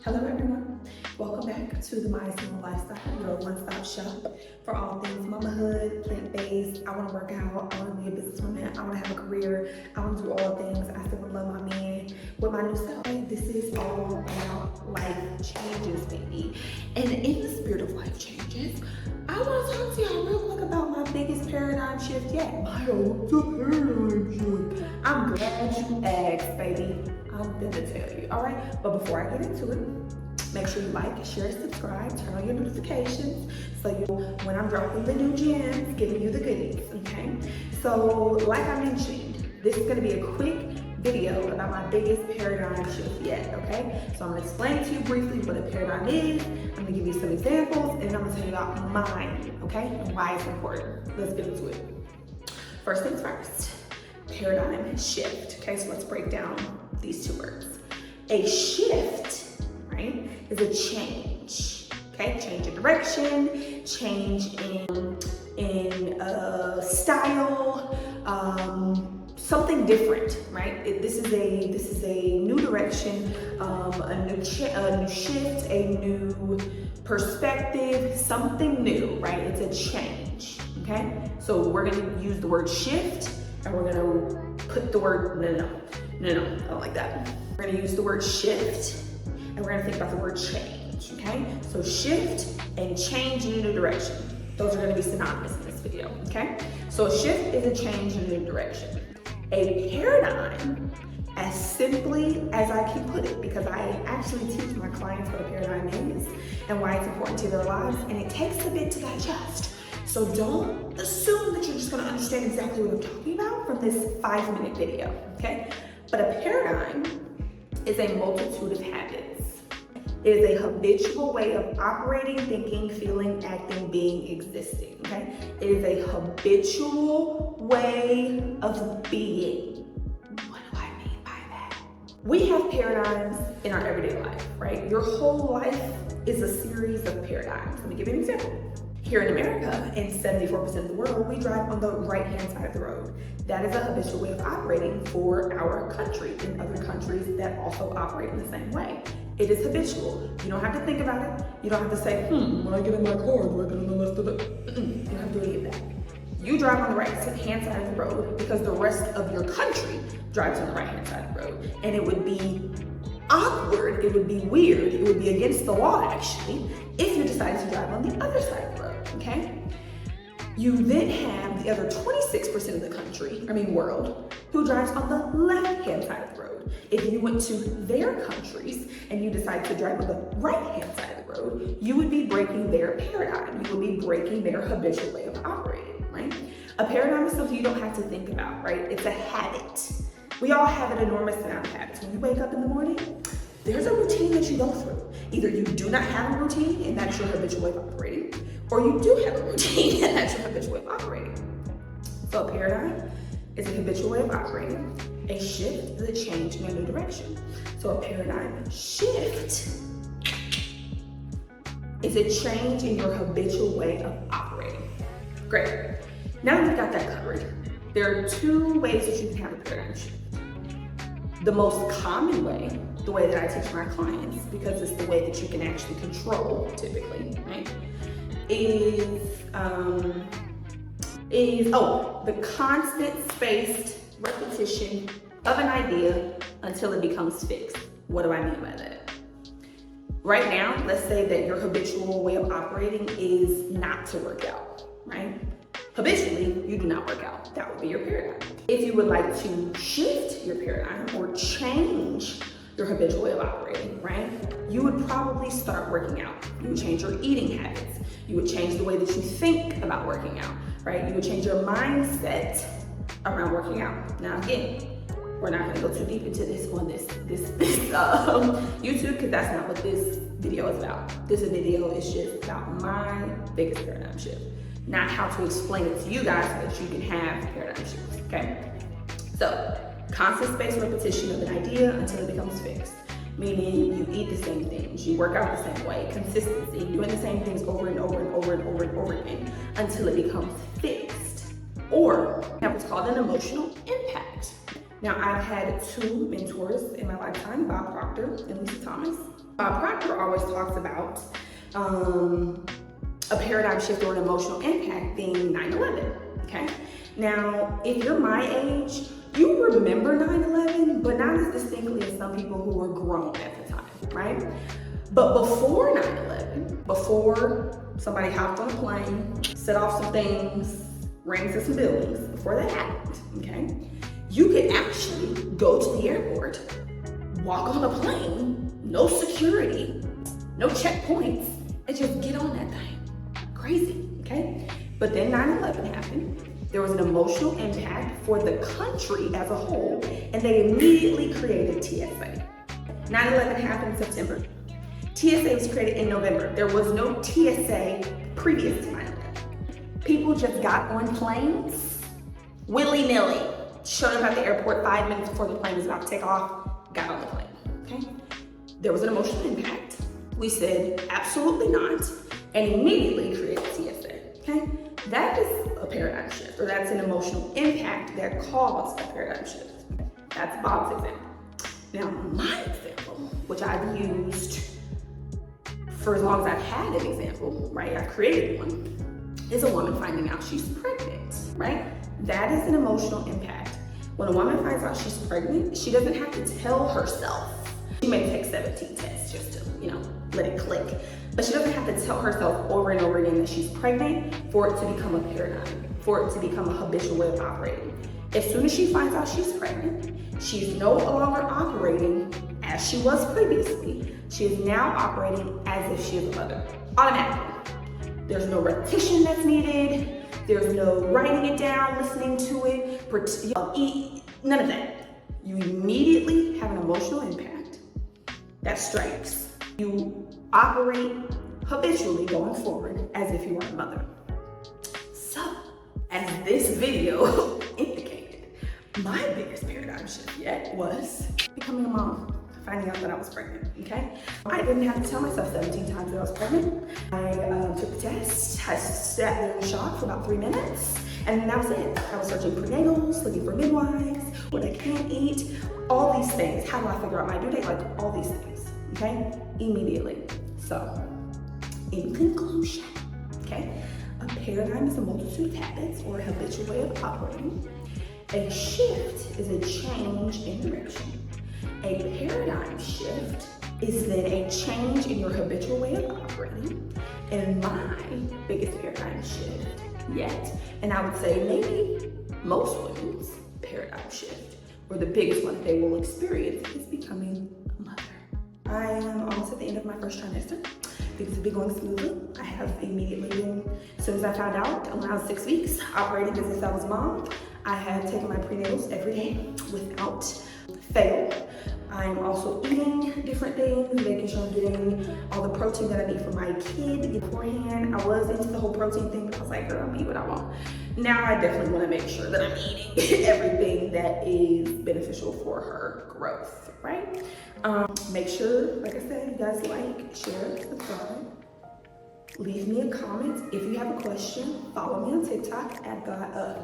Hello everyone, welcome back to the My Single Lifestyle, your one-stop shop for all things mamahood, plant-based. I want to work out, I want to be a businesswoman, I want to have a career, I want to do all the things. I still want to love my man with my new self. This is all about life changes, baby. And in the spirit of life changes, I want to talk to y'all real quick about my biggest paradigm shift yet. What's a paradigm shift? I'm glad you asked, baby. I'm gonna tell you, all right? But before I get into it, make sure you like, share, subscribe, turn on your notifications so you, when I'm dropping the new gems, giving you the goodies, okay? So, like I mentioned, this is gonna be a quick video about my biggest paradigm shift yet, okay? So I'm gonna explain to you briefly what a paradigm is, I'm gonna give you some examples, and I'm gonna tell you about mine, okay? And why it's important. Let's get into it. First things first, paradigm shift, okay? So let's break down these two words. A shift, right, is a change, okay? Change in direction, change in style, something different, right? This is a new direction, a new shift, a new perspective, something new, right? It's a change, okay? So we're gonna use the word shift, and we're gonna put the word, no, I don't like that. We're gonna use the word shift, and we're gonna think about the word change, okay? So shift and change in a new direction. Those are gonna be synonymous in this video, okay? So a shift is a change in a new direction. A paradigm, as simply as I can put it, because I actually teach my clients what a paradigm is and why it's important to their lives, and it takes a bit to digest. So don't assume that you're just gonna understand exactly what I'm talking about from this 5-minute video, okay? But a paradigm is a multitude of habits. It is a habitual way of operating, thinking, feeling, acting, being, existing, okay? It is a habitual way of being. What do I mean by that? We have paradigms in our everyday life, right? Your whole life is a series of paradigms. Let me give you an example. Here in America, in 74% of the world, we drive on the right-hand side of the road. That is a habitual way of operating for our country and other countries that also operate in the same way. It is habitual. You don't have to think about it. You don't have to say, when I get in my car, do I get on the left of the... You don't have to do any of that. You drive on the right-hand side of the road because the rest of your country drives on the right-hand side of the road. And it would be awkward, it would be weird, it would be against the law actually, if you decided to drive on the other side of the road, okay? You then have the other 26% of the world, who drives on the left-hand side of the road. If you went to their countries and you decided to drive on the right-hand side of the road, you would be breaking their paradigm. You would be breaking their habitual way of operating, right? A paradigm is something you don't have to think about, right? It's a habit. We all have an enormous amount of habits. When you wake up in the morning, there's a routine that you go through. Either you do not have a routine and that's your habitual way of operating, or you do have a routine and that's your habitual way of operating. So a paradigm is a habitual way of operating. A shift is a change in a new direction. So a paradigm shift is a change in your habitual way of operating. Great. Now that we've got that covered, there are two ways that you can have a paradigm shift. The most common way, the way that I teach my clients, because it's the way that you can actually control typically, right, is the constant spaced repetition of an idea until it becomes fixed. What do I mean by that? Right now, let's say that your habitual way of operating is not to work out, right? Habitually, you do not work out. That would be your paradigm. If you would like to shift your paradigm or change your habitual way of operating, right, you would probably start working out. You would change your eating habits. You would change the way that you think about working out, right? You would change your mindset around working out. Now again, we're not gonna go too deep into this on this YouTube, because that's not what this video is about. This video is just about my biggest paradigm shift, not how to explain it to you guys so that you can have paradigm shifts, okay? So, constant spaced repetition of an idea until it becomes fixed. Meaning you eat the same things, you work out the same way, consistency, doing the same things over and over and over and over and over again until it becomes fixed. Or have what's called an emotional impact. Now, I've had two mentors in my lifetime, Bob Proctor and Lisa Thomas. Proctor always talks about a paradigm shift or an emotional impact being 9/11, okay? Now, if you're my age, you remember 9/11, but not as distinctly as some people who were grown at the time, right? But before 9/11, before somebody hopped on a plane, set off some things, ran into some buildings, before that happened, okay? You could actually go to the airport, walk on a plane, no security, no checkpoints, and just get on that thing. Crazy, okay? But then 9/11 happened. There was an emotional impact for the country as a whole, and they immediately created TSA. 9/11 happened in September. TSA was created in November. There was no TSA previous to 9/11. People just got on planes, willy-nilly, showed up at the airport 5 minutes before the plane was about to take off, got on the plane, okay? There was an emotional impact. We said, absolutely not, and immediately created TSA, okay? That is a paradigm shift, or that's an emotional impact that caused a paradigm shift. That's Bob's example. Now, my example, which I've used for as long as I've had an example, right? I've created one, is a woman finding out she's pregnant, right? That is an emotional impact. When a woman finds out she's pregnant, she doesn't have to tell herself. She may take 17 tests just to, let it click. But she doesn't have to tell herself over and over again that she's pregnant for it to become a paradigm, for it to become a habitual way of operating. As soon as she finds out she's pregnant, she's no longer operating as she was previously. She is now operating as if she is a mother, automatically. There's no repetition that's needed. There's no writing it down, listening to it, none of that. You immediately have an emotional impact that strikes. You operate habitually going forward as if you were a mother. So, as this video indicated, my biggest paradigm shift yet was becoming a mom, finding out that I was pregnant, okay? I didn't have to tell myself 17 times that I was pregnant. I took the test, I sat there in shock for about 3 minutes, and that was it. I was searching prenatals, looking for midwives, what I can't eat, all these things. How do I figure out my due date? Like all these things, okay? Immediately. So, in conclusion, okay? A paradigm is a multitude of habits or a habitual way of operating. A shift is a change in direction. A paradigm shift is then a change in your habitual way of operating. And my biggest paradigm shift yet, and I would say maybe most women's paradigm shift, or the biggest one that they will experience, is becoming a mother. I am almost at the end of my first trimester. Things have been going smoothly. I have immediately been, as soon as I found out, around 6 weeks, operating as if I was a mom. I have taken my prenatals every day without fail. I'm also eating different things, making sure I'm getting all the protein that I need for my kid beforehand. I was into the whole protein thing, but I was like, girl, I'll eat what I want. Now I definitely want to make sure that I'm eating everything that is beneficial for her growth, right? Make sure, like I said, you guys like, share, subscribe. Leave me a comment if you have a question. Follow me on TikTok at My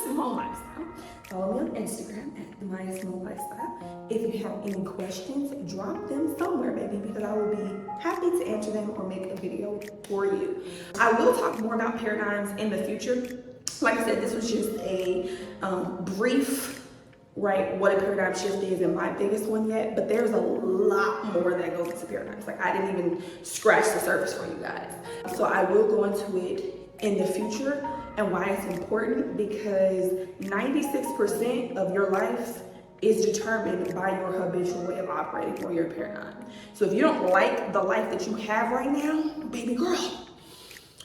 Small Lifestyle. Follow me on Instagram at My Small Lifestyle. If you have any questions, drop them somewhere, baby, because I will be happy to answer them or make a video for you. I will talk more about paradigms in the future. Like I said, this was just a brief, right, what a paradigm shift is, and my biggest one yet, but there's a lot more that goes into paradigms. Like, I didn't even scratch the surface for you guys. So I will go into it in the future and why it's important, because 96% of your life is determined by your habitual way of operating or your paradigm. So if you don't like the life that you have right now, baby girl,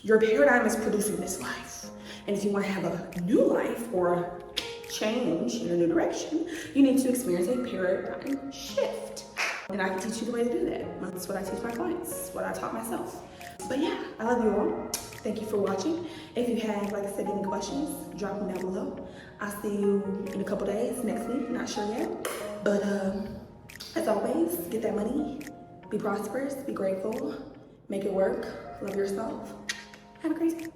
your paradigm is producing this life. And if you want to have a new life or change in a new direction, you need to experience a paradigm shift. And I can teach you the way to do that. That's what I teach my clients, what I taught myself. But yeah, I love you all. Thank you for watching. If you have, like I said, any questions, drop them down below. I'll see you in a couple days, next week, not sure yet. But as always, get that money, be prosperous, be grateful, make it work, love yourself. Have a great day.